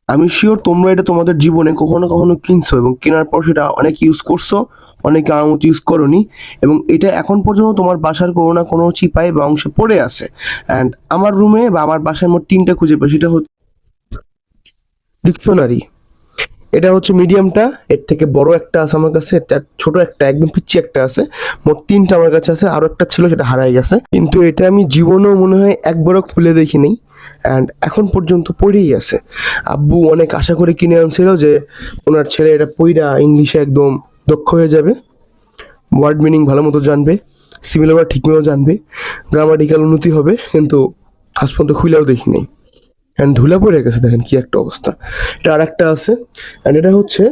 আমি শিওর তোমরা এটা তোমাদের জীবনে কখনো কখনো কিনছো এবং কেনার পর সেটা অনেক ইউজ করছো, অনেকে আমার মতো ইউজ করোনি, এবং এটা এখন পর্যন্ত তোমার বাসার কোনো না কোনো চিপায় বা অংশে পড়ে আছে। অ্যান্ড আমার রুমে বা আমার বাসায় মোট 3টা খুঁজে পাই, সেটা হচ্ছে ডিকশনারি। এটা হচ্ছে মিডিয়ামটা, এর থেকে বড় একটা আছে আমার কাছে, এটা ছোট একটা একদম পিচ্ছি একটা আছে। মোট 3টা আমার কাছে আছে, আরো একটা ছিল সেটা হারাই গেছে, কিন্তু এটা আমি জীবনেও মনে হয় একবারও খুলে দেখি নাই। অ্যান্ড এখন পর্যন্ত পড়েই আছে। আব্বু অনেক আশা করে কিনে আনছিল যে ওনার ছেলে এটা পইড়া ইংলিশে একদম দক্ষ হয়ে যাবে, ওয়ার্ড মিনিং ভালো মতো জানবে, সিমিলার ওয়ার্ড ঠিক মতো জানবে, গ্রামাটিক্যাল উন্নতি হবে, কিন্তু আজ পর্যন্ত খুলেও দেখি নাই। অ্যান্ড ধুলা পড়ে গেছে, দেখেন কি একটা অবস্থা। এটা আর একটা আছে, অ্যান্ড এটা হচ্ছে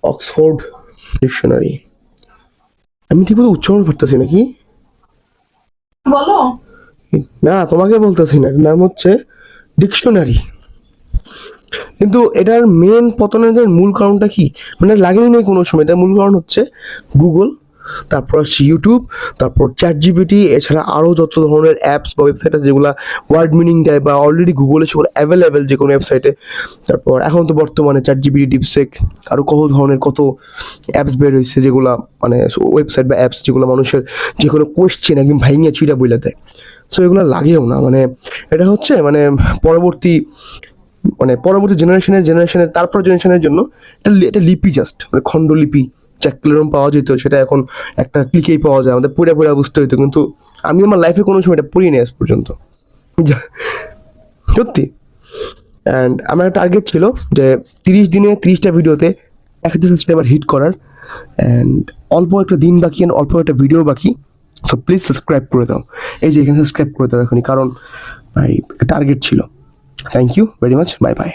অক্সফোর্ড ডিকশনারি। আমি ঠিক মতো উচ্চারণ করতেছি নাকি? বলো। না, তোমাকে বলতেছি না, এটার নাম হচ্ছে ডিকশনারি। কিন্তু এটার মেন পতনের মূল কারণটা কি, মানে লাগেই নেই কোনো সময়। এটার মূল কারণ হচ্ছে গুগল, তারপর হচ্ছে ইউটিউব, তারপর চ্যাট জিপিটি, এছাড়া আরও যত ধরনের অ্যাপস বা ওয়েবসাইট আছে যেগুলো ওয়ার্ড মিনিং দেয় বা অলরেডি গুগলে সেগুলো অ্যাভেলেবেল যে কোনো ওয়েবসাইটে। তারপর এখন তো বর্তমানে চ্যাট জিপিটি, ডিপসেক, আরও কত ধরনের কত অ্যাপস বের হয়েছে যেগুলো মানে ওয়েবসাইট বা অ্যাপস যেগুলো মানুষের যে কোনো কোয়েশ্চেন একদম ভাইঙে চুইটা বইলে দেয়। সো এগুলো লাগেও না, মানে এটা হচ্ছে মানে পরবর্তী পরবর্তী জেনারেশনের তারপর জেনারেশনের জন্য এটা লিপি, জাস্ট মানে খণ্ডলিপি। চ্যাকলেরম পাওয়া যেত, সেটা এখন একটা ক্লিকেই পাওয়া যায়, আমাদের পড়ে পড়ে বুঝতে হইতো, কিন্তু আমি আমার লাইফে কোনো সময় এটা পড়িনি আজ পর্যন্ত, সত্যি। অ্যান্ড আমার একটা টার্গেট ছিল যে 30 দিনে 30টা ভিডিওতে 1000 সাবস্ক্রাইবার হিট করার। অ্যান্ড অল্প একটা দিন বাকি, অল্প একটা ভিডিও বাকি। সো প্লিজ সাবস্ক্রাইব করে দাও, এই যে এখানে সাবস্ক্রাইব করে দাও এখনই, কারণ ভাই টার্গেট ছিল। Thank you very much, bye by.